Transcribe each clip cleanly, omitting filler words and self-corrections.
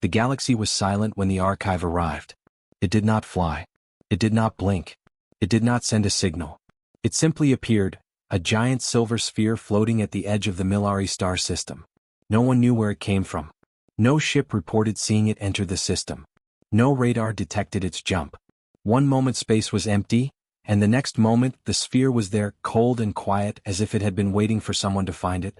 The galaxy was silent when the archive arrived. It did not fly. It did not blink. It did not send a signal. It simply appeared, a giant silver sphere floating at the edge of the Milari star system. No one knew where it came from. No ship reported seeing it enter the system. No radar detected its jump. One moment space was empty, and the next moment the sphere was there, cold and quiet, as if it had been waiting for someone to find it.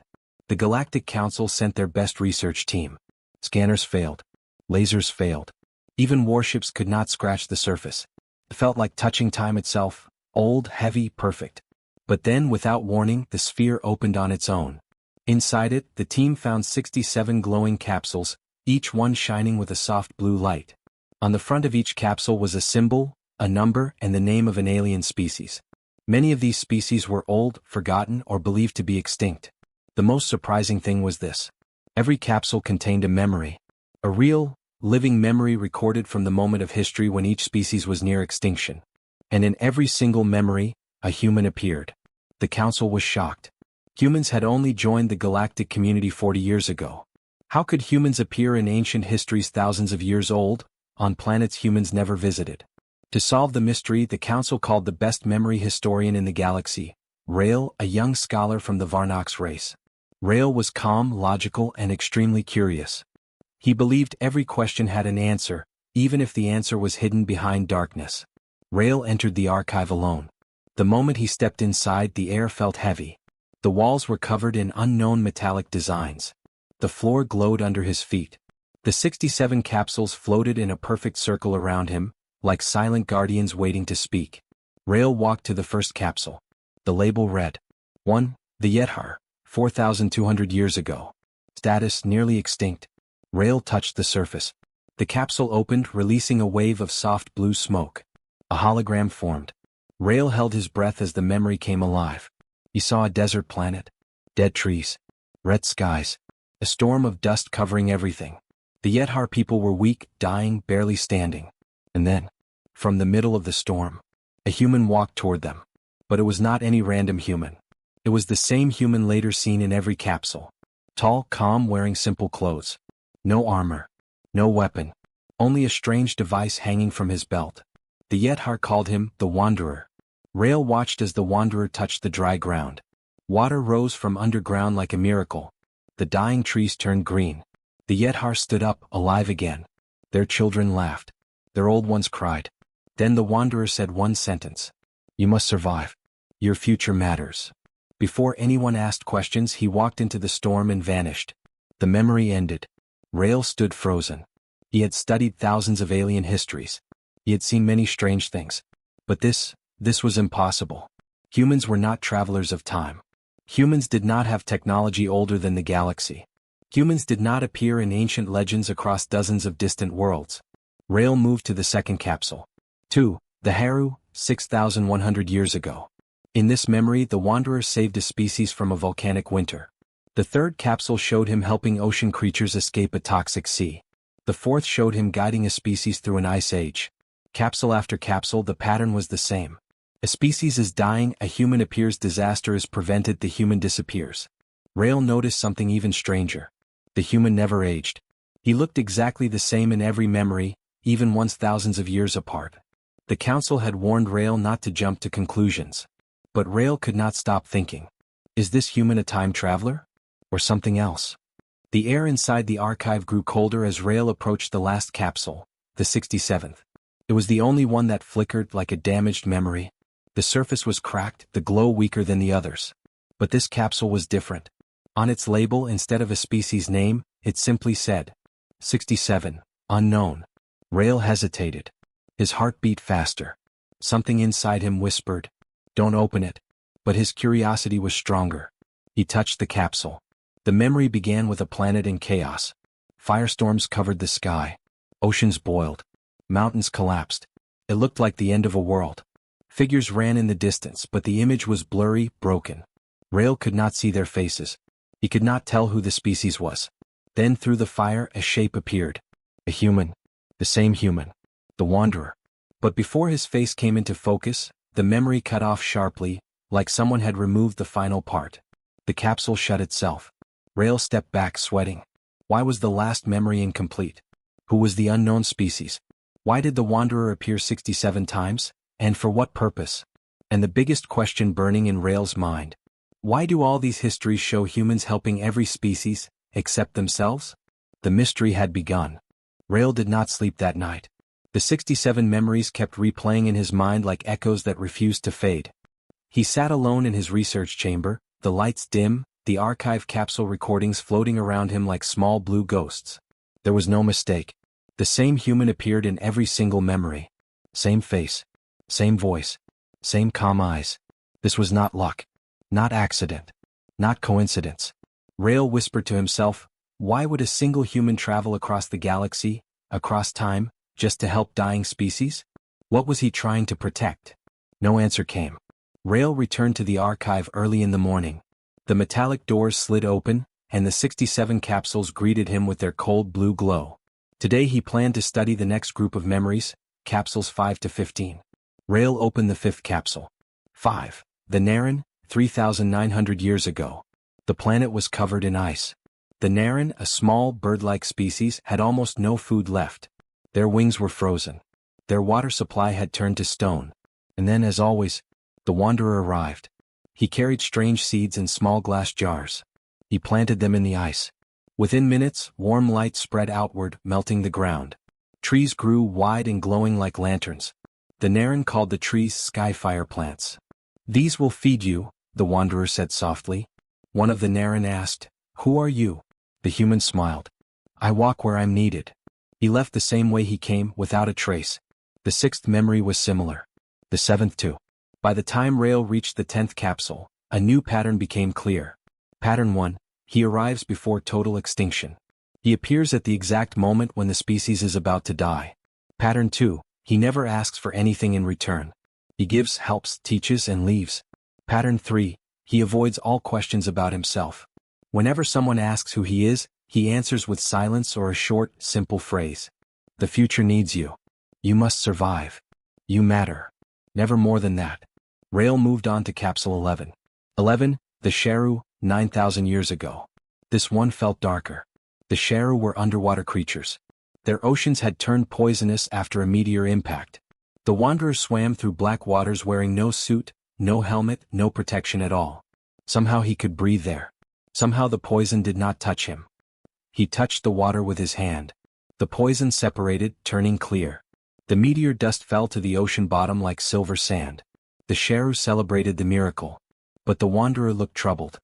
The Galactic Council sent their best research team. Scanners failed. Lasers failed. Even warships could not scratch the surface. It felt like touching time itself, old, heavy, perfect. But then, without warning, the sphere opened on its own. Inside it, the team found 67 glowing capsules, each one shining with a soft blue light. On the front of each capsule was a symbol, a number, and the name of an alien species. Many of these species were old, forgotten, or believed to be extinct. The most surprising thing was this. Every capsule contained a memory. A real, living memory recorded from the moment of history when each species was near extinction. And in every single memory, a human appeared. The council was shocked. Humans had only joined the galactic community 40 years ago. How could humans appear in ancient histories thousands of years old, on planets humans never visited? To solve the mystery, the council called the best memory historian in the galaxy, Rael, a young scholar from the Varnox race. Rael was calm, logical, and extremely curious. He believed every question had an answer, even if the answer was hidden behind darkness. Rael entered the archive alone. The moment he stepped inside, the air felt heavy. The walls were covered in unknown metallic designs. The floor glowed under his feet. The 67 capsules floated in a perfect circle around him, like silent guardians waiting to speak. Rael walked to the first capsule. The label read, 1. The Yethar, 4,200 years ago. Status nearly extinct. Rael touched the surface. The capsule opened, releasing a wave of soft blue smoke. A hologram formed. Rael held his breath as the memory came alive. He saw a desert planet. Dead trees. Red skies. A storm of dust covering everything. The Yethar people were weak, dying, barely standing. And then, from the middle of the storm, a human walked toward them. But it was not any random human. It was the same human later seen in every capsule. Tall, calm, wearing simple clothes. No armor. No weapon. Only a strange device hanging from his belt. The Yethar called him the Wanderer. Rael watched as the Wanderer touched the dry ground. Water rose from underground like a miracle. The dying trees turned green. The Yethar stood up, alive again. Their children laughed. Their old ones cried. Then the Wanderer said one sentence. You must survive. Your future matters. Before anyone asked questions, he walked into the storm and vanished. The memory ended. Rael stood frozen. He had studied thousands of alien histories. He had seen many strange things. But this was impossible. Humans were not travelers of time. Humans did not have technology older than the galaxy. Humans did not appear in ancient legends across dozens of distant worlds. Rael moved to the second capsule. 2. The Haru, 6,100 years ago. In this memory, the Wanderer saved a species from a volcanic winter. The third capsule showed him helping ocean creatures escape a toxic sea. The fourth showed him guiding a species through an ice age. Capsule after capsule, the pattern was the same. A species is dying, a human appears, disaster is prevented, the human disappears. Rael noticed something even stranger. The human never aged. He looked exactly the same in every memory, even ones thousands of years apart. The council had warned Rael not to jump to conclusions. But Rael could not stop thinking. Is this human a time traveler? Or something else? The air inside the archive grew colder as Rael approached the last capsule, the 67th. It was the only one that flickered like a damaged memory. The surface was cracked, the glow weaker than the others. But this capsule was different. On its label, instead of a species name, it simply said, 67, unknown. Rael hesitated. His heart beat faster. Something inside him whispered, don't open it. But his curiosity was stronger. He touched the capsule. The memory began with a planet in chaos. Firestorms covered the sky. Oceans boiled. Mountains collapsed. It looked like the end of a world. Figures ran in the distance, but the image was blurry, broken. Rael could not see their faces. He could not tell who the species was. Then through the fire, a shape appeared. A human. The same human. The Wanderer. But before his face came into focus, the memory cut off sharply, like someone had removed the final part. The capsule shut itself. Rael stepped back, sweating. Why was the last memory incomplete? Who was the unknown species? Why did the Wanderer appear 67 times? And for what purpose? And the biggest question burning in Rael's mind. Why do all these histories show humans helping every species, except themselves? The mystery had begun. Rael did not sleep that night. The 67 memories kept replaying in his mind like echoes that refused to fade. He sat alone in his research chamber, the lights dim, the archive capsule recordings floating around him like small blue ghosts. There was no mistake. The same human appeared in every single memory. Same face. Same voice. Same calm eyes. This was not luck. Not accident. Not coincidence. Rael whispered to himself, why would a single human travel across the galaxy, across time, just to help dying species? What was he trying to protect? No answer came. Rael returned to the archive early in the morning. The metallic doors slid open, and the 67 capsules greeted him with their cold blue glow. Today he planned to study the next group of memories, capsules 5 to 15. Rael opened the 5th capsule. 5. The Narration, 3,900 years ago. The planet was covered in ice. The Narration, a small bird-like species, had almost no food left. Their wings were frozen. Their water supply had turned to stone. And then, as always, the Wanderer arrived. He carried strange seeds in small glass jars. He planted them in the ice. Within minutes, warm light spread outward, melting the ground. Trees grew wide and glowing like lanterns. The Narration called the trees Sci-Fi plants. These will feed you, the Wanderer said softly. One of the Narration asked, who are you? The human smiled. I walk where I'm needed. He left the same way he came, without a trace. The 6th memory was similar. The 7th too. By the time Rael reached the 10th capsule, a new pattern became clear. Pattern 1. He arrives before total extinction. He appears at the exact moment when the species is about to die. Pattern 2. He never asks for anything in return. He gives, helps, teaches, and leaves. Pattern 3. He avoids all questions about himself. Whenever someone asks who he is, he answers with silence or a short, simple phrase. The future needs you. You must survive. You matter. Never more than that. Rael moved on to capsule 11. 11. The Sharu, 9,000 years ago. This one felt darker. The Sharu were underwater creatures. Their oceans had turned poisonous after a meteor impact. The Wanderer swam through black waters wearing no suit, no helmet, no protection at all. Somehow he could breathe there. Somehow the poison did not touch him. He touched the water with his hand. The poison separated, turning clear. The meteor dust fell to the ocean bottom like silver sand. The Sharu celebrated the miracle. But the Wanderer looked troubled.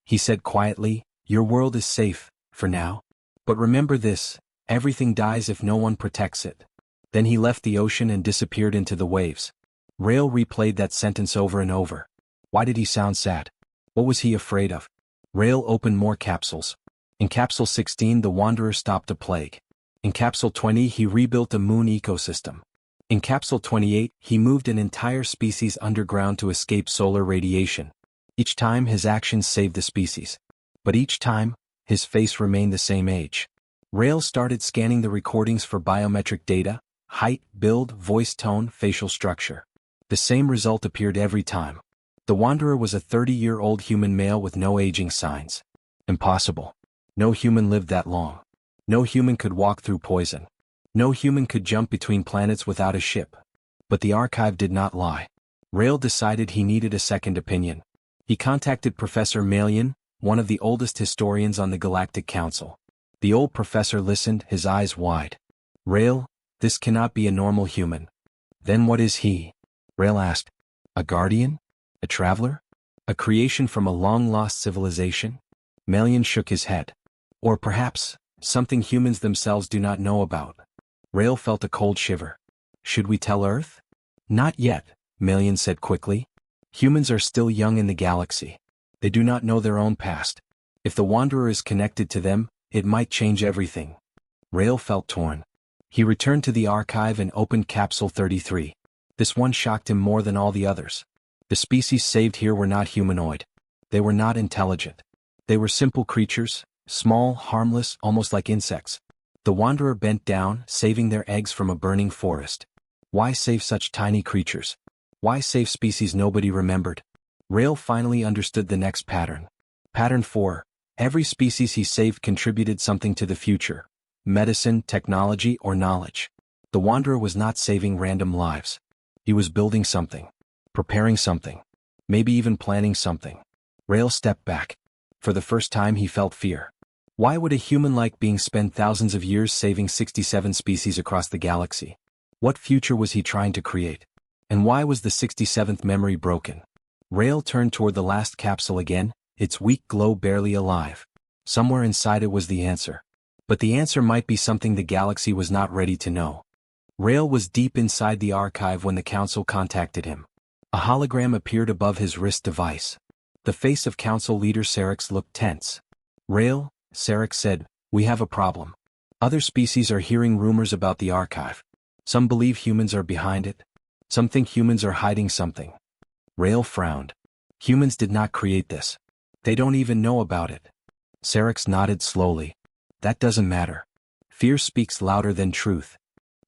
He said quietly, your world is safe, for now. But remember this, everything dies if no one protects it. Then he left the ocean and disappeared into the waves. Rael replayed that sentence over and over. Why did he sound sad? What was he afraid of? Rael opened more capsules. In capsule 16 the Wanderer stopped a plague. In capsule 20 he rebuilt a moon ecosystem. In capsule 28 he moved an entire species underground to escape solar radiation. Each time his actions saved the species. But each time, his face remained the same age. Rael started scanning the recordings for biometric data, height, build, voice tone, facial structure. The same result appeared every time. The Wanderer was a 30-year-old human male with no aging signs. Impossible. No human lived that long. No human could walk through poison. No human could jump between planets without a ship. But the archive did not lie. Rael decided he needed a second opinion. He contacted Professor Malian, one of the oldest historians on the Galactic Council. The old professor listened, his eyes wide. Rael, this cannot be a normal human. Then what is he? Rael asked. A guardian? A traveler? A creation from a long-lost civilization? Malian shook his head. Or perhaps, something humans themselves do not know about. Rael felt a cold shiver. Should we tell Earth? Not yet, Malian said quickly. Humans are still young in the galaxy. They do not know their own past. If the Wanderer is connected to them, it might change everything. Rael felt torn. He returned to the archive and opened capsule 33. This one shocked him more than all the others. The species saved here were not humanoid. They were not intelligent. They were simple creatures, small, harmless, almost like insects. The Wanderer bent down, saving their eggs from a burning forest. Why save such tiny creatures? Why save species nobody remembered? Rael finally understood the next pattern. Pattern 4. Every species he saved contributed something to the future. medicine, technology, or knowledge. The Wanderer was not saving random lives. He was building something, preparing something, maybe even planning something. Rail stepped back. For the first time he felt fear. Why would a human-like being spend thousands of years saving 67 species across the galaxy? What future was he trying to create? And why was the 67th memory broken? Rail turned toward the last capsule again, its weak glow barely alive. Somewhere inside it was the answer. But the answer might be something the galaxy was not ready to know. Rail was deep inside the archive when the Council contacted him. A hologram appeared above his wrist device. The face of Council leader Sarix looked tense. Rail, Sarix said, we have a problem. Other species are hearing rumors about the archive. Some believe humans are behind it. Some think humans are hiding something. Rail frowned. Humans did not create this. They don't even know about it. Sarix nodded slowly. That doesn't matter. Fear speaks louder than truth.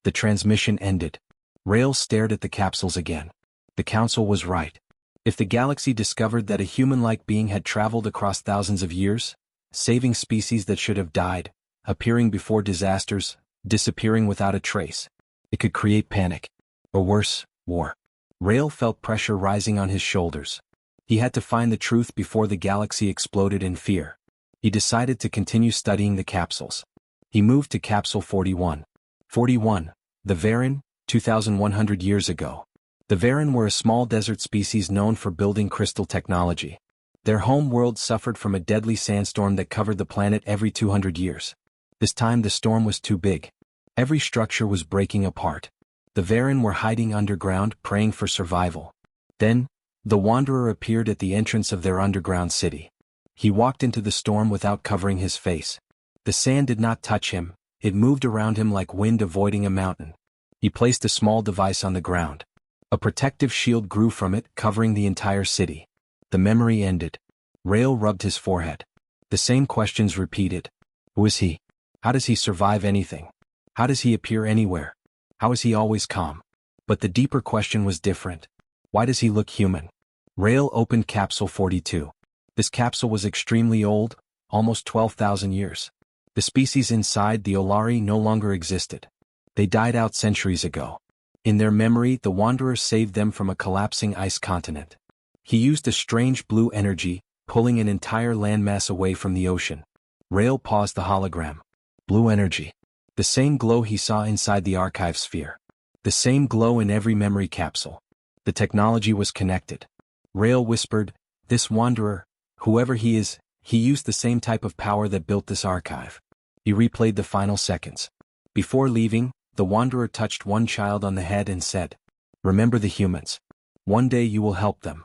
The transmission ended. Rail stared at the capsules again. The Council was right. If the galaxy discovered that a human-like being had traveled across thousands of years, saving species that should have died, appearing before disasters, disappearing without a trace, it could create panic. Or worse, war. Rail felt pressure rising on his shoulders. He had to find the truth before the galaxy exploded in fear. He decided to continue studying the capsules. He moved to Capsule 41. 41. The Varen, 2,100 years ago. The Varen were a small desert species known for building crystal technology. Their home world suffered from a deadly sandstorm that covered the planet every 200 years. This time the storm was too big. Every structure was breaking apart. The Varen were hiding underground, praying for survival. Then, the Wanderer appeared at the entrance of their underground city. He walked into the storm without covering his face. The sand did not touch him, it moved around him like wind avoiding a mountain. He placed a small device on the ground. A protective shield grew from it, covering the entire city. The memory ended. Rail rubbed his forehead. The same questions repeated. Who is he? How does he survive anything? How does he appear anywhere? How is he always calm? But the deeper question was different. Why does he look human? Rail opened Capsule 42. This capsule was extremely old, almost 12,000 years. The species inside, the Olari, no longer existed. They died out centuries ago. In their memory, the Wanderer saved them from a collapsing ice continent. He used a strange blue energy, pulling an entire landmass away from the ocean. Rail paused the hologram. Blue energy. The same glow he saw inside the archive sphere. The same glow in every memory capsule. The technology was connected. Rail whispered, this Wanderer, whoever he is, he used the same type of power that built this archive. He replayed the final seconds. Before leaving, the Wanderer touched one child on the head and said, remember the humans. One day you will help them.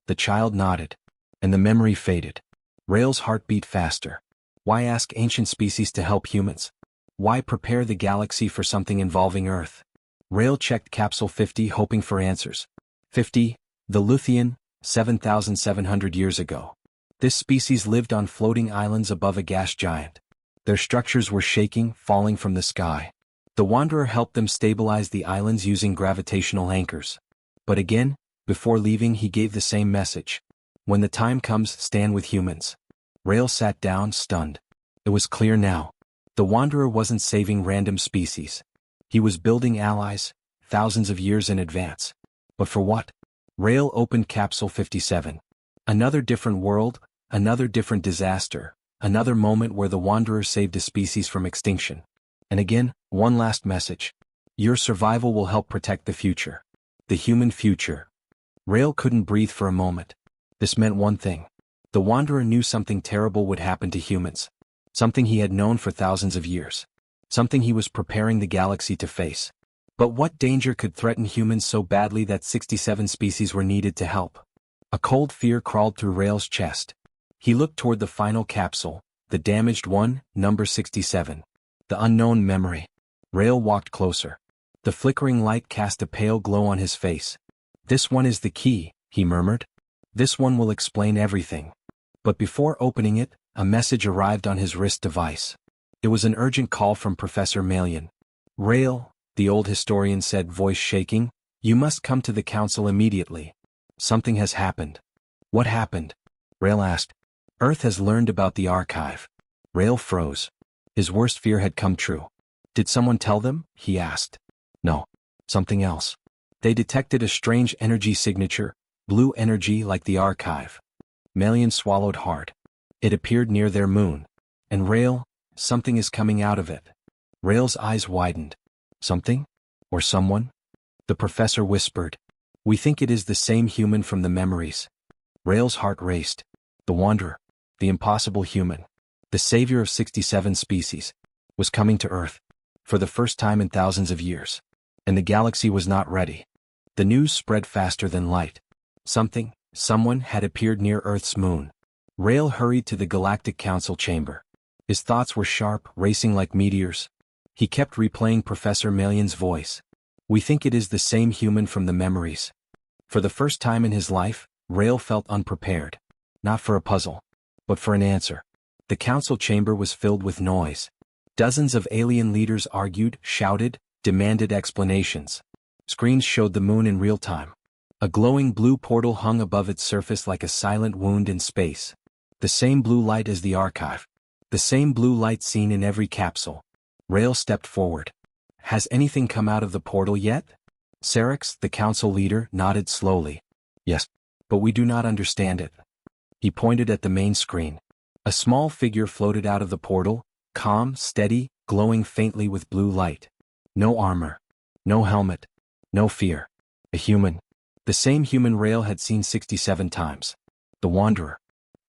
The child nodded. And the memory faded. Rail's heart beat faster. Why ask ancient species to help humans? Why prepare the galaxy for something involving Earth? Rail checked Capsule 50 hoping for answers. 50. The Luthian, 7,700 years ago. This species lived on floating islands above a gas giant. Their structures were shaking, falling from the sky. The Wanderer helped them stabilize the islands using gravitational anchors. But again, before leaving he gave the same message. When the time comes, stand with humans. Rail sat down, stunned. It was clear now. The Wanderer wasn't saving random species. He was building allies, thousands of years in advance. But for what? Rail opened Capsule 57. Another different world, another different disaster, another moment where the Wanderer saved a species from extinction. And again, one last message. Your survival will help protect the future. The human future. Rail couldn't breathe for a moment. This meant one thing. The Wanderer knew something terrible would happen to humans. Something he had known for thousands of years. Something he was preparing the galaxy to face. But what danger could threaten humans so badly that 67 species were needed to help? A cold fear crawled through Rail's chest. He looked toward the final capsule, the damaged one, number 67. The unknown memory. Rail walked closer. The flickering light cast a pale glow on his face. This one is the key, he murmured. This one will explain everything. But before opening it, a message arrived on his wrist device. It was an urgent call from Professor Malian. Rail, the old historian said, voice shaking, you must come to the council immediately. Something has happened. What happened? Rail asked. Earth has learned about the archive. Rail froze. His worst fear had come true. Did someone tell them? He asked. No. Something else. They detected a strange energy signature, blue energy like the archive. Melian swallowed hard. It appeared near their moon. And Rael, something is coming out of it. Rael's eyes widened. Something? Or someone? The professor whispered. We think it is the same human from the memories. Rael's heart raced. The Wanderer, the impossible human, the savior of 67 species, was coming to Earth, for the first time in thousands of years. And the galaxy was not ready. The news spread faster than light. Someone had appeared near Earth's moon. Rael hurried to the Galactic Council chamber. His thoughts were sharp, racing like meteors. He kept replaying Professor Melian's voice. We think it is the same human from the memories. For the first time in his life, Rael felt unprepared. Not for a puzzle, but for an answer. The council chamber was filled with noise. Dozens of alien leaders argued, shouted, demanded explanations. Screens showed the moon in real time. A glowing blue portal hung above its surface like a silent wound in space. The same blue light as the archive. The same blue light seen in every capsule. Rael stepped forward. Has anything come out of the portal yet? Syrinx, the council leader, nodded slowly. Yes, but we do not understand it. He pointed at the main screen. A small figure floated out of the portal, calm, steady, glowing faintly with blue light. No armor. No helmet. No fear. A human. The same human Rael had seen 67 times. The Wanderer.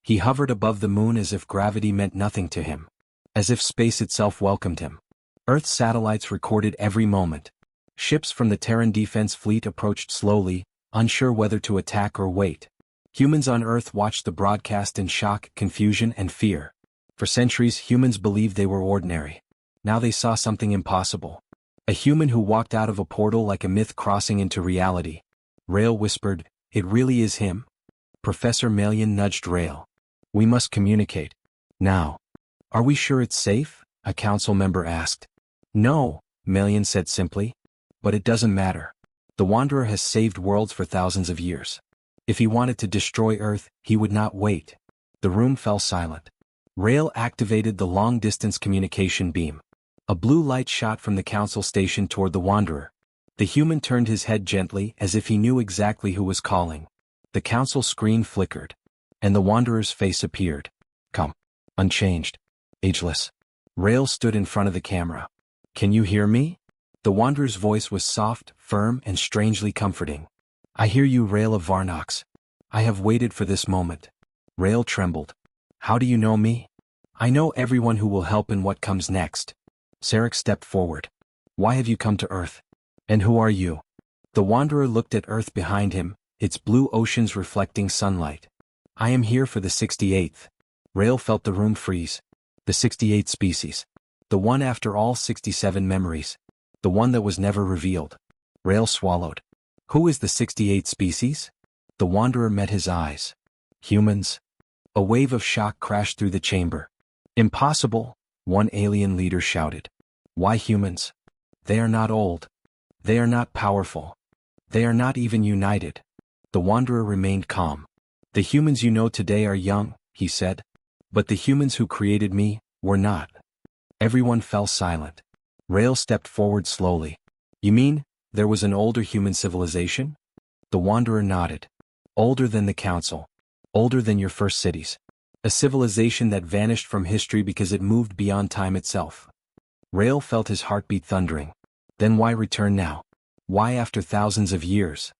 He hovered above the moon as if gravity meant nothing to him. As if space itself welcomed him. Earth's satellites recorded every moment. Ships from the Terran Defense Fleet approached slowly, unsure whether to attack or wait. Humans on Earth watched the broadcast in shock, confusion, and fear. For centuries, humans believed they were ordinary. Now they saw something impossible. A human who walked out of a portal like a myth crossing into reality. Rael whispered, "It really is him?" Professor Melian nudged Rael. "We must communicate. Now." "Are we sure it's safe?" a council member asked. "No," Melian said simply. "But it doesn't matter. The Wanderer has saved worlds for thousands of years. If he wanted to destroy Earth, he would not wait." The room fell silent. Rael activated the long-distance communication beam. A blue light shot from the council station toward the Wanderer. The human turned his head gently as if he knew exactly who was calling. The council screen flickered. And the Wanderer's face appeared. Calm. Unchanged. Ageless. Rael stood in front of the camera. "Can you hear me?" The Wanderer's voice was soft, firm, and strangely comforting. "I hear you, Rael of Varnox. I have waited for this moment." Rael trembled. "How do you know me?" "I know everyone who will help in what comes next." Syrinx stepped forward. "Why have you come to Earth? And who are you?" The Wanderer looked at Earth behind him, its blue oceans reflecting sunlight. "I am here for the 68th. Rael felt the room freeze. The 68th species. The one after all 67 memories. The one that was never revealed. Rael swallowed. "Who is the 68th species?" The Wanderer met his eyes. "Humans." A wave of shock crashed through the chamber. "Impossible," one alien leader shouted. "Why humans? They are not old. They are not powerful. They are not even united." The Wanderer remained calm. "The humans you know today are young," he said. "But the humans who created me were not." Everyone fell silent. Rael stepped forward slowly. "You mean, there was an older human civilization?" The Wanderer nodded. "Older than the Council. Older than your first cities. A civilization that vanished from history because it moved beyond time itself." Rael felt his heartbeat thundering. Then why return now? Why after thousands of years?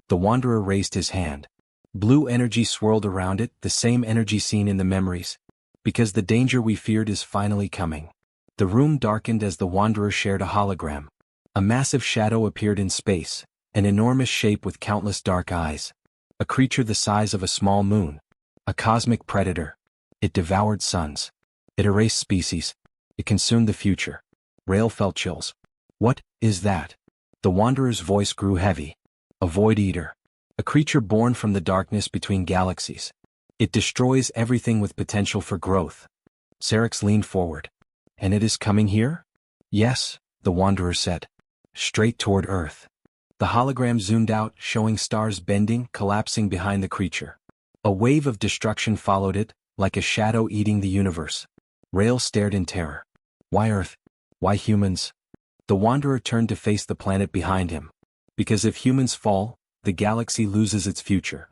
The Wanderer raised his hand. Blue energy swirled around it, the same energy seen in the memories. "Because the danger we feared is finally coming." The room darkened as the Wanderer shared a hologram. A massive shadow appeared in space, an enormous shape with countless dark eyes. A creature the size of a small moon. A cosmic predator. It devoured suns. It erased species. It consumed the future. Rael felt chills. "What is that?" The Wanderer's voice grew heavy. "A void eater. A creature born from the darkness between galaxies. It destroys everything with potential for growth." Syrinx leaned forward. "And it is coming here?" "Yes," the Wanderer said. "Straight toward Earth." The hologram zoomed out, showing stars bending, collapsing behind the creature. A wave of destruction followed it, like a shadow eating the universe. Rael stared in terror. Why Earth? Why humans? The Wanderer turned to face the planet behind him. Because if humans fall, the galaxy loses its future.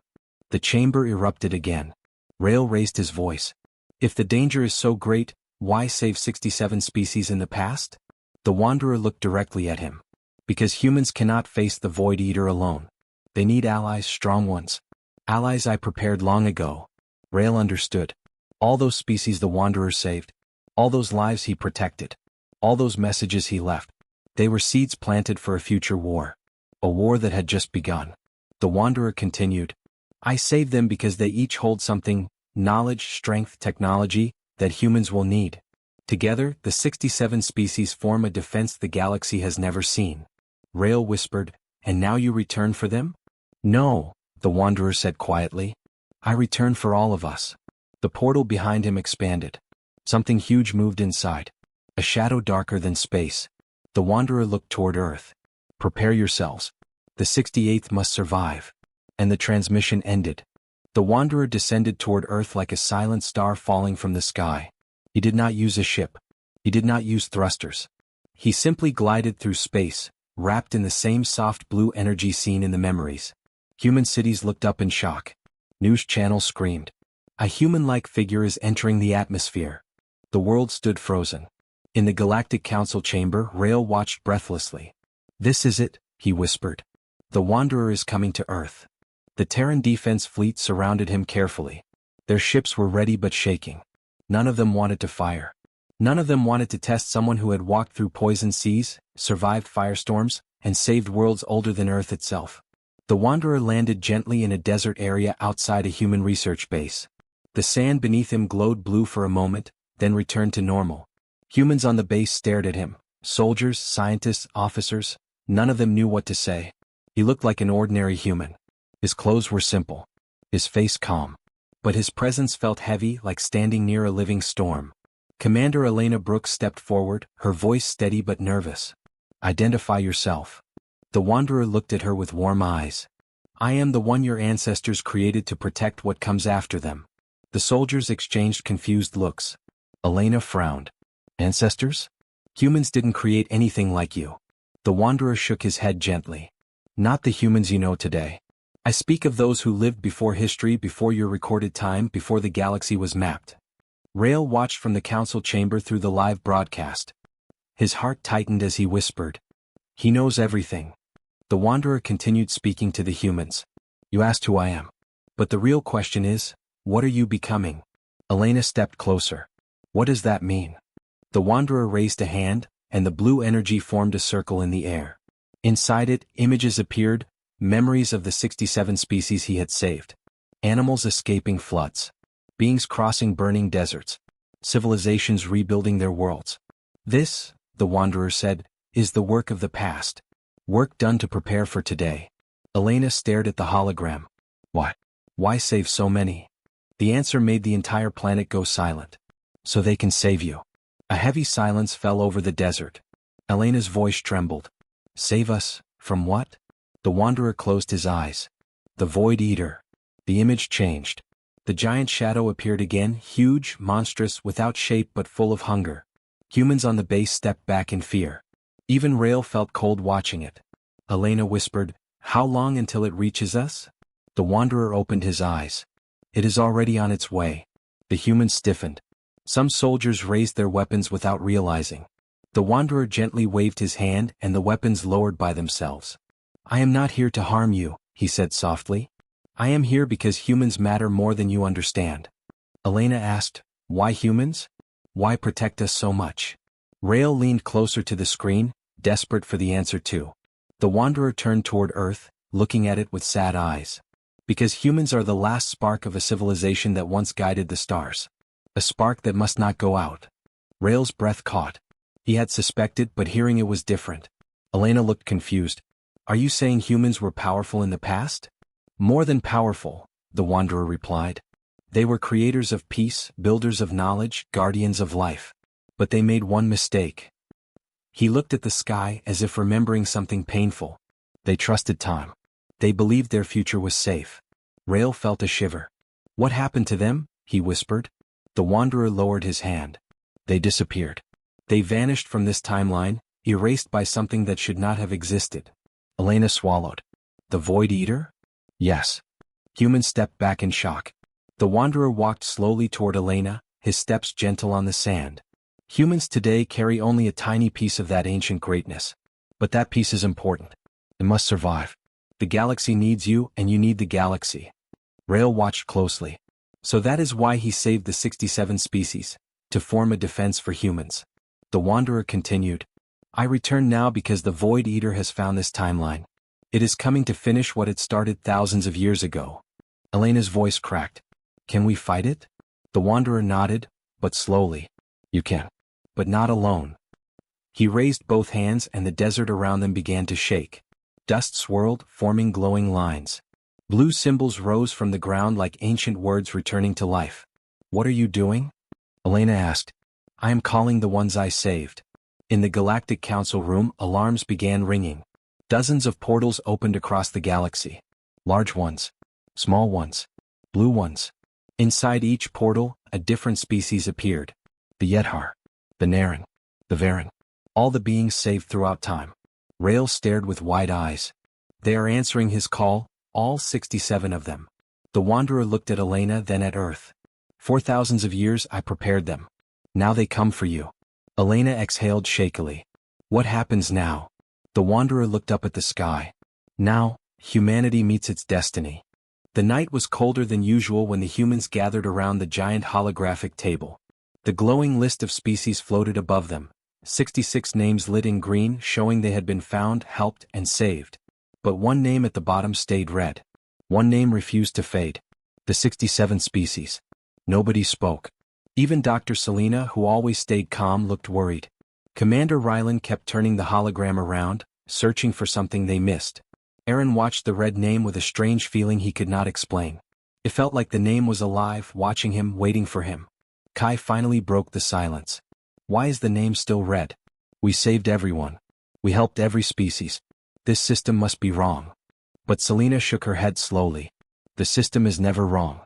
The chamber erupted again. Rail raised his voice. If the danger is so great, why save 67 species in the past? The Wanderer looked directly at him. Because humans cannot face the Void Eater alone. They need allies, strong ones. Allies I prepared long ago. Rail understood. All those species the Wanderer saved. All those lives he protected. All those messages he left. They were seeds planted for a future war. A war that had just begun. The Wanderer continued. I saved them because they each hold something, knowledge, strength, technology, that humans will need. Together, the 67 species form a defense the galaxy has never seen. Rail whispered, and now you return for them? No, the Wanderer said quietly. I return for all of us. The portal behind him expanded. Something huge moved inside. A shadow darker than space. The Wanderer looked toward Earth. Prepare yourselves. The 68th must survive. And the transmission ended. The Wanderer descended toward Earth like a silent star falling from the sky. He did not use a ship. He did not use thrusters. He simply glided through space, wrapped in the same soft blue energy seen in the memories. Human cities looked up in shock. News channels screamed. A human-like figure is entering the atmosphere. The world stood frozen. In the Galactic Council chamber, Rail watched breathlessly. This is it, he whispered. The Wanderer is coming to Earth. The Terran defense fleet surrounded him carefully. Their ships were ready but shaking. None of them wanted to fire. None of them wanted to test someone who had walked through poison seas, survived firestorms, and saved worlds older than Earth itself. The Wanderer landed gently in a desert area outside a human research base. The sand beneath him glowed blue for a moment, then returned to normal. Humans on the base stared at him. Soldiers, scientists, officers, none of them knew what to say. He looked like an ordinary human. His clothes were simple. His face calm. But his presence felt heavy, like standing near a living storm. Commander Elena Brooks stepped forward, her voice steady but nervous. Identify yourself. The Wanderer looked at her with warm eyes. I am the one your ancestors created to protect what comes after them. The soldiers exchanged confused looks. Elena frowned. Ancestors? Humans didn't create anything like you. The Wanderer shook his head gently. Not the humans you know today. I speak of those who lived before history, before your recorded time, before the galaxy was mapped. Rail watched from the council chamber through the live broadcast. His heart tightened as he whispered. He knows everything. The Wanderer continued speaking to the humans. You asked who I am. But the real question is, what are you becoming? Elena stepped closer. What does that mean? The Wanderer raised a hand, and the blue energy formed a circle in the air. Inside it, images appeared, memories of the 67 species he had saved. Animals escaping floods. Beings crossing burning deserts. Civilizations rebuilding their worlds. This, the Wanderer said, is the work of the past. Work done to prepare for today. Elena stared at the hologram. Why? Why save so many? The answer made the entire planet go silent. So they can save you. A heavy silence fell over the desert. Elena's voice trembled. Save us, from what? The Wanderer closed his eyes. The Void Eater. The image changed. The giant shadow appeared again, huge, monstrous, without shape but full of hunger. Humans on the base stepped back in fear. Even Rail felt cold watching it. Elena whispered, How long until it reaches us? The Wanderer opened his eyes. It is already on its way. The humans stiffened. Some soldiers raised their weapons without realizing. The Wanderer gently waved his hand and the weapons lowered by themselves. I am not here to harm you, he said softly. I am here because humans matter more than you understand. Elena asked, Why humans? Why protect us so much? Rail leaned closer to the screen, desperate for the answer too. The Wanderer turned toward Earth, looking at it with sad eyes. Because humans are the last spark of a civilization that once guided the stars. A spark that must not go out. Rail's breath caught. He had suspected, but hearing it was different. Elena looked confused. Are you saying humans were powerful in the past? More than powerful, the Wanderer replied. They were creators of peace, builders of knowledge, guardians of life. But they made one mistake. He looked at the sky as if remembering something painful. They trusted time. They believed their future was safe. Rail felt a shiver. What happened to them? He whispered. The Wanderer lowered his hand. They disappeared. They vanished from this timeline, erased by something that should not have existed. Elena swallowed. The Void Eater? Yes. Humans stepped back in shock. The Wanderer walked slowly toward Elena, his steps gentle on the sand. Humans today carry only a tiny piece of that ancient greatness. But that piece is important. It must survive. The galaxy needs you, and you need the galaxy. Rail watched closely. So that is why he saved the 67 species, to form a defense for humans. The Wanderer continued. I return now because the Void Eater has found this timeline. It is coming to finish what it started thousands of years ago. Elena's voice cracked. Can we fight it? The Wanderer nodded, but slowly. You can. But not alone. He raised both hands and the desert around them began to shake. Dust swirled, forming glowing lines. Blue symbols rose from the ground like ancient words returning to life. What are you doing? Elena asked. I am calling the ones I saved. In the Galactic Council room, alarms began ringing. Dozens of portals opened across the galaxy. Large ones. Small ones. Blue ones. Inside each portal, a different species appeared. The Yethar. The Naren. The Varen. All the beings saved throughout time. Rail stared with wide eyes. They are answering his call, all 67 of them. The Wanderer looked at Elena, then at Earth. For thousands of years I prepared them. Now they come for you. Elena exhaled shakily. What happens now? The Wanderer looked up at the sky. Now, humanity meets its destiny. The night was colder than usual when the humans gathered around the giant holographic table. The glowing list of species floated above them. 66 names lit in green, showing they had been found, helped, and saved. But one name at the bottom stayed red. One name refused to fade. The 67 species. Nobody spoke. Even Dr. Selena, who always stayed calm, looked worried. Commander Rylan kept turning the hologram around, searching for something they missed. Aaron watched the red name with a strange feeling he could not explain. It felt like the name was alive, watching him, waiting for him. Kai finally broke the silence. Why is the name still red? We saved everyone. We helped every species. This system must be wrong. But Selena shook her head slowly. The system is never wrong.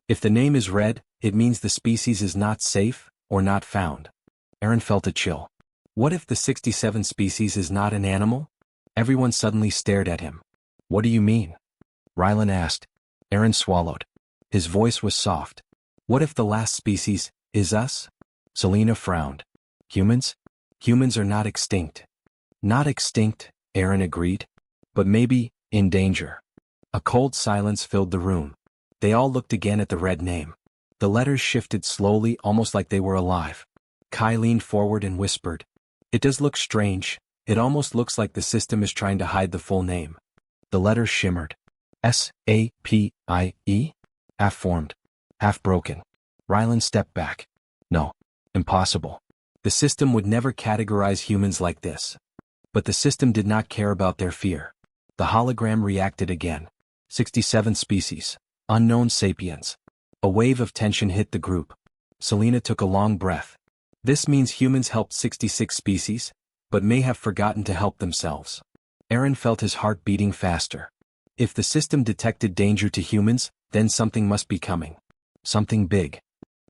If the name is red, it means the species is not safe, or not found. Aaron felt a chill. What if the 67 species is not an animal? Everyone suddenly stared at him. What do you mean? Rylan asked. Aaron swallowed. His voice was soft. What if the last species is us? Selena frowned. Humans? Humans are not extinct. Not extinct, Aaron agreed. But maybe, in danger. A cold silence filled the room. They all looked again at the red name. The letters shifted slowly, almost like they were alive. Kai leaned forward and whispered. It does look strange. It almost looks like the system is trying to hide the full name. The letters shimmered. S-A-P-I-E? Half-formed. Half-broken. Rylan stepped back. No. Impossible. The system would never categorize humans like this. But the system did not care about their fear. The hologram reacted again. 67 species. Unknown sapiens. A wave of tension hit the group. Selena took a long breath. This means humans helped 66 species, but may have forgotten to help themselves. Aaron felt his heart beating faster. If the system detected danger to humans, then something must be coming. Something big.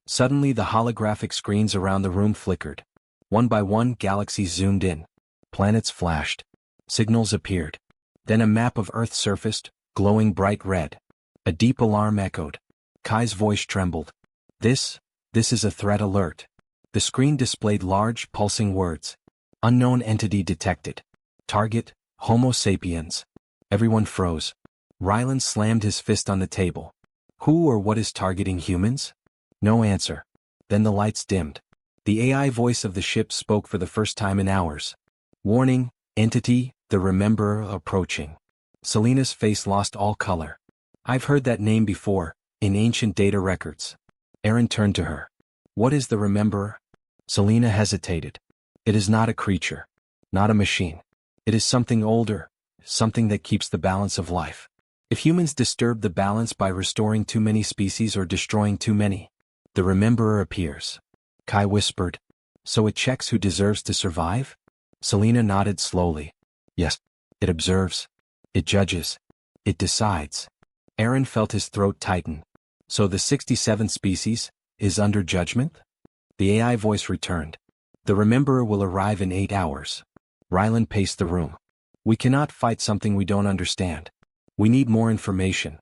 Suddenly the holographic screens around the room flickered. One by one, galaxies zoomed in. Planets flashed. Signals appeared. Then a map of Earth surfaced, glowing bright red. A deep alarm echoed. Kai's voice trembled. This is a threat alert. The screen displayed large, pulsing words. Unknown entity detected. Target, Homo sapiens. Everyone froze. Rylan slammed his fist on the table. Who or what is targeting humans? No answer. Then the lights dimmed. The AI voice of the ship spoke for the first time in hours. Warning, entity, the Rememberer approaching. Selena's face lost all color. I've heard that name before, in ancient data records. Aaron turned to her. What is the Rememberer? Selena hesitated. It is not a creature. Not a machine. It is something older, something that keeps the balance of life. If humans disturb the balance by restoring too many species or destroying too many, the Rememberer appears. Kai whispered. So it checks who deserves to survive? Selena nodded slowly. Yes. It observes. It judges. It decides. Aaron felt his throat tighten. So the 67 species is under judgment? The AI voice returned. The Rememberer will arrive in 8 hours. Ryland paced the room. We cannot fight something we don't understand. We need more information.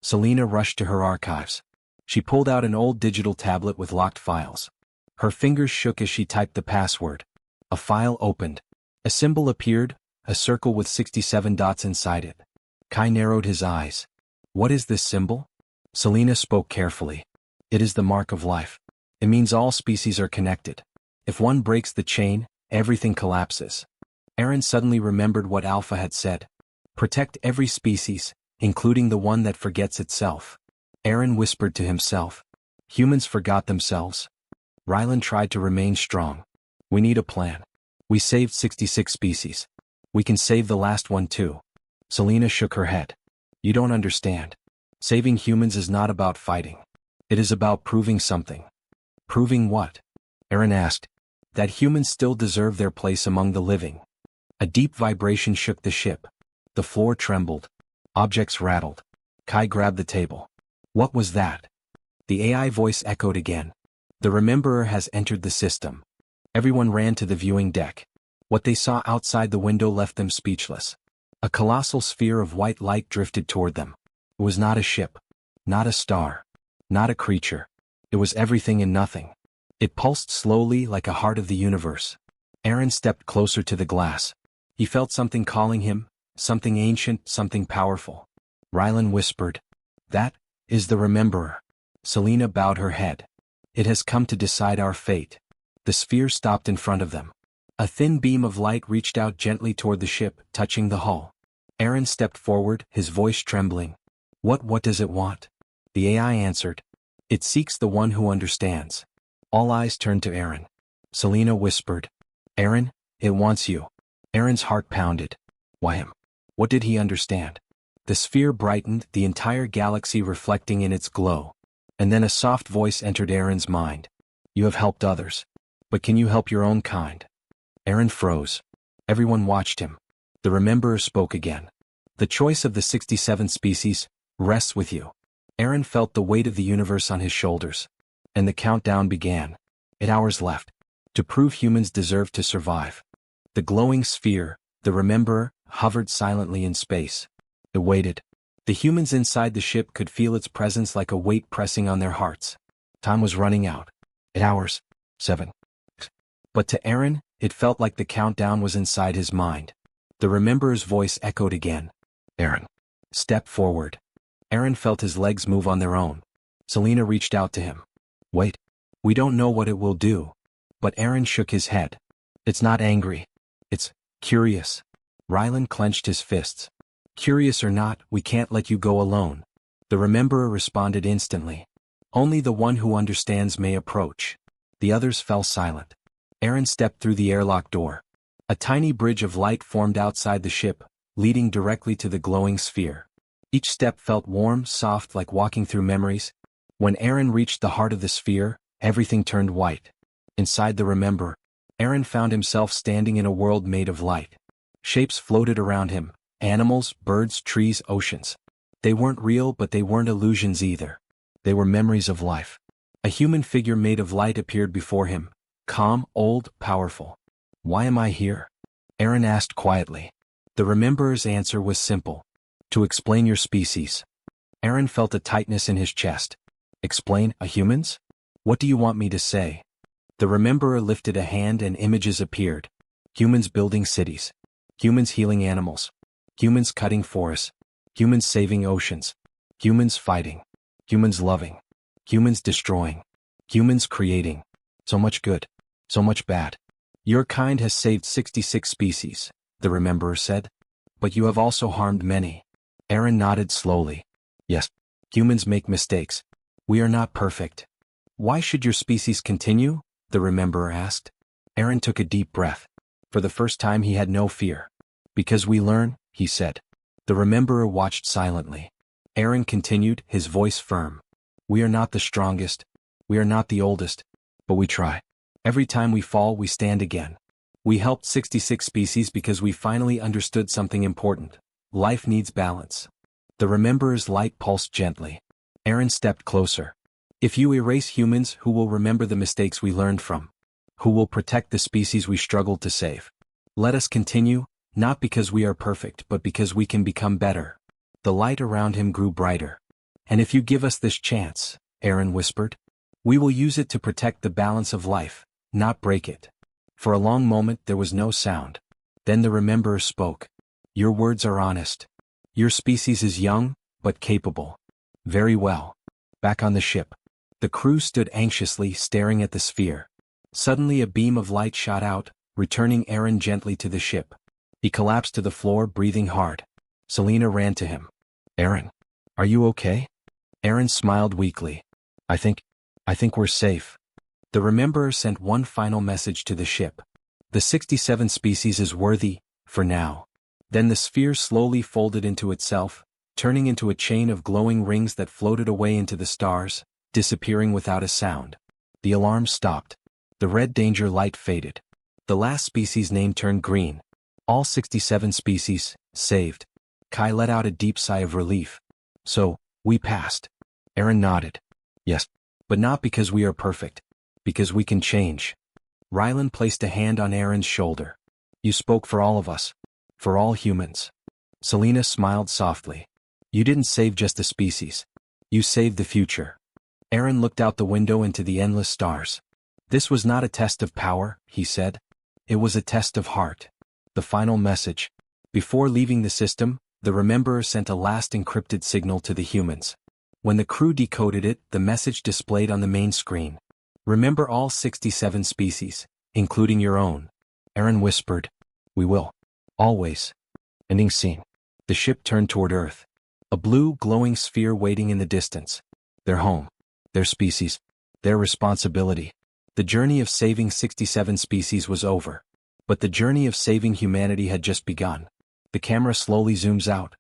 Selena rushed to her archives. She pulled out an old digital tablet with locked files. Her fingers shook as she typed the password. A file opened. A symbol appeared, a circle with 67 dots inside it. Kai narrowed his eyes. What is this symbol? Selena spoke carefully. It is the mark of life. It means all species are connected. If one breaks the chain, everything collapses. Aaron suddenly remembered what Alpha had said. Protect every species, including the one that forgets itself. Aaron whispered to himself. Humans forgot themselves. Ryland tried to remain strong. We need a plan. We saved 66 species. We can save the last one too. Selena shook her head. You don't understand. Saving humans is not about fighting. It is about proving something. Proving what? Aaron asked. That humans still deserve their place among the living. A deep vibration shook the ship. The floor trembled. Objects rattled. Kai grabbed the table. What was that? The AI voice echoed again. The Rememberer has entered the system. Everyone ran to the viewing deck. What they saw outside the window left them speechless. A colossal sphere of white light drifted toward them. It was not a ship. Not a star. Not a creature. It was everything and nothing. It pulsed slowly like a heart of the universe. Aaron stepped closer to the glass. He felt something calling him, something ancient, something powerful. Ryland whispered. That is the Rememberer. Selena bowed her head. It has come to decide our fate. The sphere stopped in front of them. A thin beam of light reached out gently toward the ship, touching the hull. Aaron stepped forward, his voice trembling. What does it want? The AI answered. It seeks the one who understands. All eyes turned to Aaron. Selena whispered. Aaron, it wants you. Aaron's heart pounded. Why him? What did he understand? The sphere brightened, the entire galaxy reflecting in its glow. And then a soft voice entered Aaron's mind. You have helped others. But can you help your own kind? Aaron froze. Everyone watched him. The Rememberer spoke again. The choice of the 67 species rests with you. Aaron felt the weight of the universe on his shoulders. And the countdown began. 8 hours left. To prove humans deserve to survive. The glowing sphere, the Rememberer, hovered silently in space. It waited. The humans inside the ship could feel its presence like a weight pressing on their hearts. Time was running out. 8 hours. 7. But to Aaron, it felt like the countdown was inside his mind. The Rememberer's voice echoed again. Aaron. Step forward. Aaron felt his legs move on their own. Selena reached out to him. Wait. We don't know what it will do. But Aaron shook his head. It's not angry. It's curious. Ryland clenched his fists. Curious or not, we can't let you go alone. The Rememberer responded instantly. Only the one who understands may approach. The others fell silent. Aaron stepped through the airlock door. A tiny bridge of light formed outside the ship, leading directly to the glowing sphere. Each step felt warm, soft, like walking through memories. When Aaron reached the heart of the sphere, everything turned white. Inside the Rememberer, Aaron found himself standing in a world made of light. Shapes floated around him. Animals, birds, trees, oceans. They weren't real, but they weren't illusions either. They were memories of life. A human figure made of light appeared before him. Calm, old, powerful. Why am I here? Aaron asked quietly. The Rememberer's answer was simple. To explain your species. Aaron felt a tightness in his chest. Explain, a humans? What do you want me to say? The Rememberer lifted a hand and images appeared. Humans building cities. Humans healing animals. Humans cutting forests. Humans saving oceans. Humans fighting. Humans loving. Humans destroying. Humans creating. So much good. So much bad. Your kind has saved 66 species, the Rememberer said. But you have also harmed many. Aaron nodded slowly. Yes, humans make mistakes. We are not perfect. Why should your species continue? The Rememberer asked. Aaron took a deep breath. For the first time he had no fear. Because we learn, he said. The Rememberer watched silently. Aaron continued, his voice firm. We are not the strongest. We are not the oldest. But we try. Every time we fall, we stand again. We helped 66 species because we finally understood something important. Life needs balance. The Rememberer's light pulsed gently. Aaron stepped closer. If you erase humans, who will remember the mistakes we learned from? Who will protect the species we struggled to save? Let us continue, not because we are perfect but because we can become better. The light around him grew brighter. And if you give us this chance, Aaron whispered, we will use it to protect the balance of life, not break it. For a long moment there was no sound. Then the Rememberer spoke. Your words are honest. Your species is young, but capable. Very well. Back on the ship. The crew stood anxiously staring at the sphere. Suddenly a beam of light shot out, returning Aaron gently to the ship. He collapsed to the floor, breathing hard. Selena ran to him. Aaron, are you okay? Aaron smiled weakly. I think we're safe. The Rememberer sent one final message to the ship. The 67 species is worthy, for now. Then the sphere slowly folded into itself, turning into a chain of glowing rings that floated away into the stars, disappearing without a sound. The alarm stopped. The red danger light faded. The last species name turned green. All 67 species, saved. Kai let out a deep sigh of relief. So, we passed. Aaron nodded. Yes. But not because we are perfect. Because we can change. Rylan placed a hand on Aaron's shoulder. You spoke for all of us. For all humans. Selena smiled softly. You didn't save just the species. You saved the future. Aaron looked out the window into the endless stars. This was not a test of power, he said. It was a test of heart. The final message. Before leaving the system, the Rememberer sent a last encrypted signal to the humans. When the crew decoded it, the message displayed on the main screen. Remember all 67 species, including your own. Aaron whispered. We will. Always. Ending scene. The ship turned toward Earth. A blue, glowing sphere waiting in the distance. Their home. Their species. Their responsibility. The journey of saving 67 species was over. But the journey of saving humanity had just begun. The camera slowly zooms out,